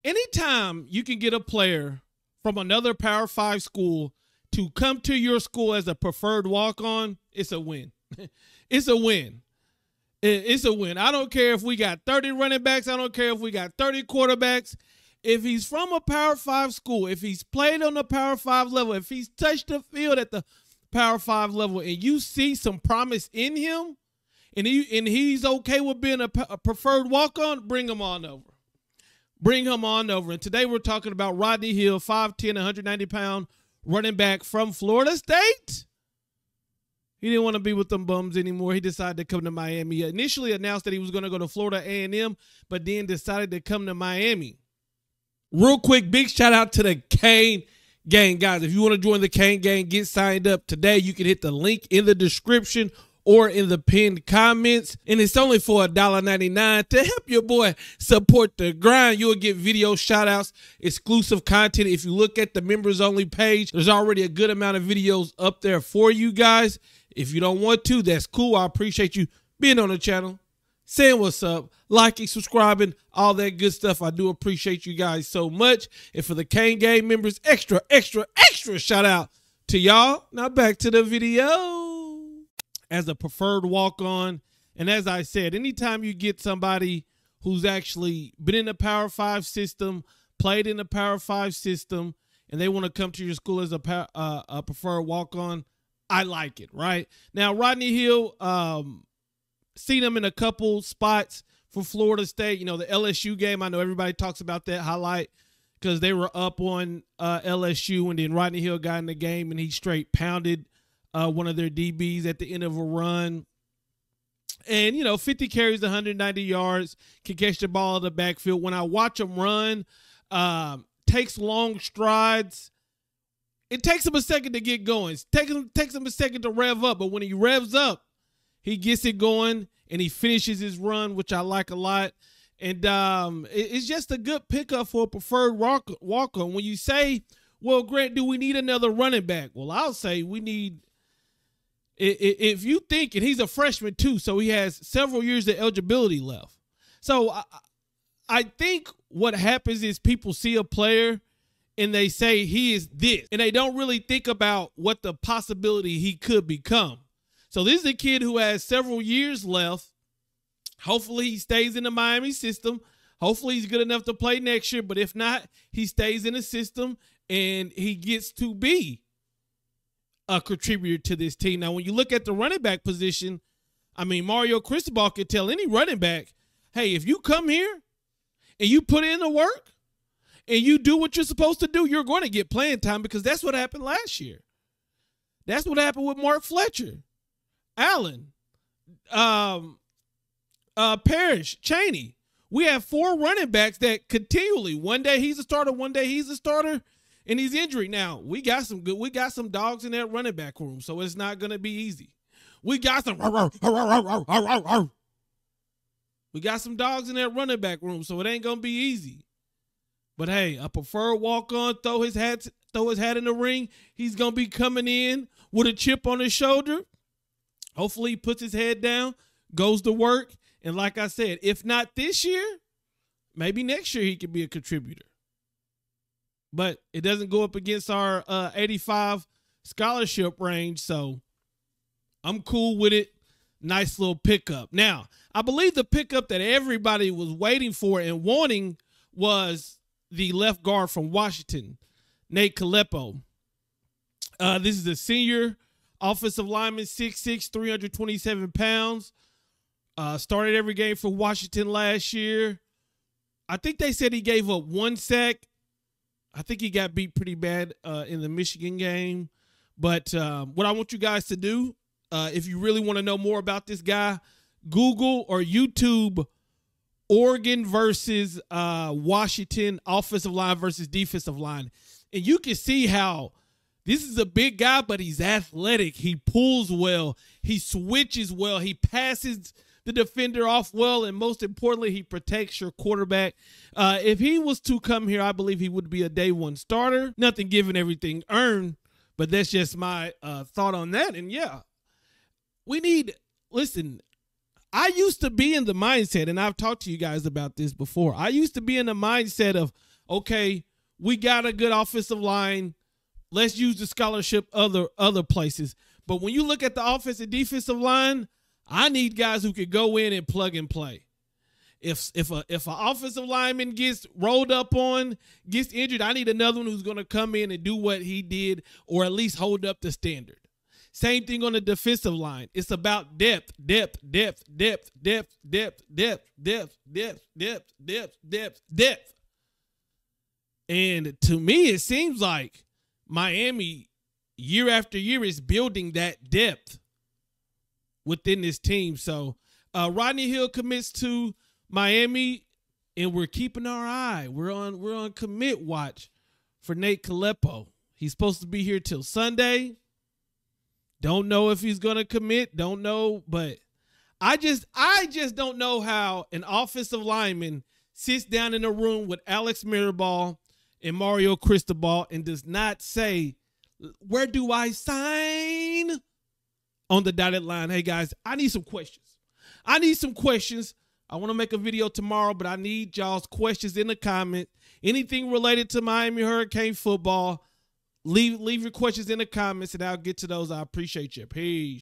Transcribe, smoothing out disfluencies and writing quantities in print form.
Anytime you can get a player from another Power 5 school to come to your school as a preferred walk-on, it's a win. It's a win. It's a win. I don't care if we got 30 running backs. I don't care if we got 30 quarterbacks. If he's from a Power 5 school, if he's played on the Power 5 level, if he's touched the field at the Power 5 level, and you see some promise in him, and he's okay with being a preferred walk-on, bring him on over. Bring him on over. And today we're talking about Rodney Hill, 5'10", 190-pound running back from Florida State. He didn't want to be with them bums anymore. He decided to come to Miami. He initially announced that he was going to go to Florida A&M, but then decided to come to Miami. Real quick, big shout out to the Kane Gang. Guys, if you want to join the Kane Gang, get signed up today. You can hit the link in the description or in the pinned comments. And it's only for $1.99 to help your boy support the grind. You'll get video shout outs, exclusive content. If you look at the members only page, there's already a good amount of videos up there for you guys. If you don't want to, that's cool. I appreciate you being on the channel, saying what's up, liking, subscribing, all that good stuff. I do appreciate you guys so much. And for the Kane Gang members, extra shout out to y'all. Now back to the video. As a preferred walk-on, and as I said, anytime you get somebody who's actually been in the Power 5 system, played in the Power 5 system, and they want to come to your school as a preferred walk-on, I like it, right? Now, Rodney Hill, seen him in a couple spots for Florida State. You know, the LSU game, I know everybody talks about that highlight because they were up on LSU, and then Rodney Hill got in the game, and he straight pounded one of their DBs at the end of a run. And, you know, 50 carries, 190 yards, can catch the ball in the backfield. When I watch him run, takes long strides. It takes him a second to get going. It takes him a second to rev up. But when he revs up, he gets it going, and he finishes his run, which I like a lot. And it's just a good pickup for a preferred walk-on. When you say, well, Grant, do we need another running back? Well, I'll say we need – if you think, and he's a freshman too, so he has several years of eligibility left. So I think what happens is people see a player and they say he is this, and they don't really think about what the possibility he could become. So this is a kid who has several years left. Hopefully he stays in the Miami system. Hopefully he's good enough to play next year, but if not, he stays in the system and he gets to be a contributor to this team. Now, when you look at the running back position, I mean, Mario Cristobal could tell any running back, hey, if you come here and you put in the work and you do what you're supposed to do, you're going to get playing time, because that's what happened last year. That's what happened with Mark Fletcher, Allen, Parrish, Chaney. We have 4 running backs that continually, one day he's a starter, one day he's a starter, and he's injured. Now, we got some dogs in that running back room, so it's not going to be easy. We got some dogs in that running back room, so it ain't going to be easy. But hey, a preferred walk-on, throw his hat in the ring. He's going to be coming in with a chip on his shoulder. Hopefully he puts his head down, goes to work, and like I said, if not this year, maybe next year he could be a contributor. But it doesn't go up against our 85 scholarship range, so I'm cool with it. Nice little pickup. Now, I believe the pickup that everybody was waiting for and wanting was the left guard from Washington, Nate KALEPO. This is a senior offensive lineman, 6'6", 327 pounds. Started every game for Washington last year. I think they said he gave up 1 sack. I think he got beat pretty bad in the Michigan game. But what I want you guys to do, if you really want to know more about this guy, Google or YouTube Oregon versus Washington offensive line versus defensive line. And you can see how this is a big guy, but he's athletic. He pulls well. He switches well. He passes the defender off well, and most importantly, he protects your quarterback. If he was to come here, I believe he would be a day 1 starter. Nothing given, everything earned, but that's just my thought on that. And yeah, listen, I used to be in the mindset, and I've talked to you guys about this before. I used to be in the mindset of okay, we got a good offensive line. Let's use the scholarship other places. But when you look at the offensive and defensive line, I need guys who can go in and plug and play. If an offensive lineman gets rolled up on, gets injured, I need another one who's going to come in and do what he did, or at least hold up the standard. Same thing on the defensive line. It's about depth. And to me, it seems like Miami, year after year, is building that depth within this team. So Rodney Hill commits to Miami, and we're keeping our eye. We're on commit watch for Nate KALEPO. He's supposed to be here till Sunday. Don't know if he's gonna commit. Don't know, but I just don't know how an offensive lineman sits down in a room with Alex Mirabal and Mario Cristobal and does not say, "Where do I sign?" on the dotted line. Hey guys, I need some questions. I want to make a video tomorrow, but I need y'all's questions in the comments. Anything related to Miami Hurricane football, leave your questions in the comments, and I'll get to those. I appreciate you. Peace.